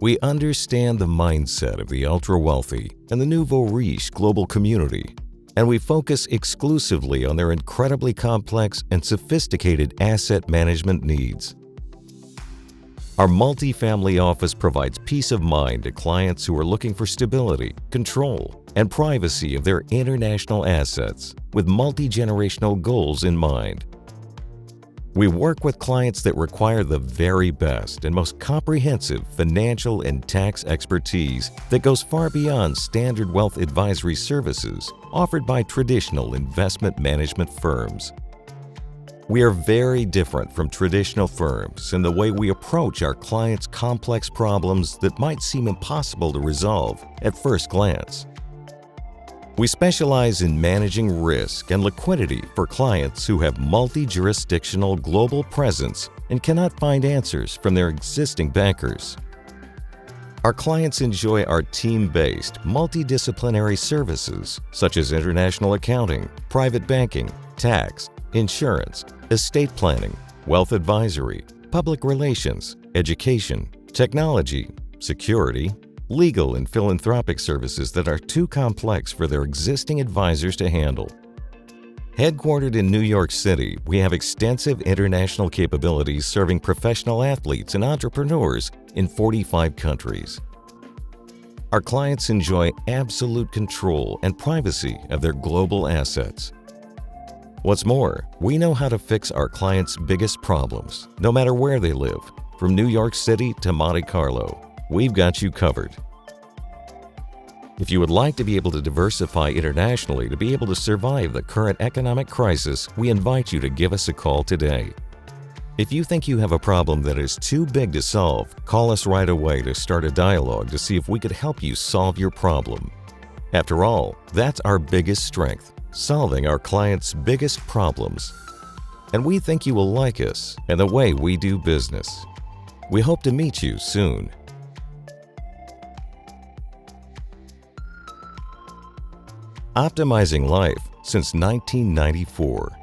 We understand the mindset of the ultra-wealthy and the nouveau riche global community, and we focus exclusively on their incredibly complex and sophisticated asset management needs. Our multifamily office provides peace of mind to clients who are looking for stability, control, and privacy of their international assets with multi-generational goals in mind. We work with clients that require the very best and most comprehensive financial and tax expertise that goes far beyond standard wealth advisory services offered by traditional investment management firms. We are very different from traditional firms in the way we approach our clients' complex problems that might seem impossible to resolve at first glance. We specialize in managing risk and liquidity for clients who have multi-jurisdictional global presence and cannot find answers from their existing bankers. Our clients enjoy our team-based, multidisciplinary services such as international accounting, private banking, tax, insurance, estate planning, wealth advisory, public relations, education, technology, security, legal and philanthropic services that are too complex for their existing advisors to handle. Headquartered in New York City, we have extensive international capabilities serving professional athletes and entrepreneurs in 45 countries. Our clients enjoy absolute control and privacy of their global assets. What's more, we know how to fix our clients' biggest problems, no matter where they live, from New York City to Monte Carlo. We've got you covered. If you would like to be able to diversify internationally to be able to survive the current economic crisis, we invite you to give us a call today. If you think you have a problem that is too big to solve, call us right away to start a dialogue to see if we could help you solve your problem. After all, that's our biggest strength, solving our clients' biggest problems. And we think you will like us and the way we do business. We hope to meet you soon. Optimizing life since 1994.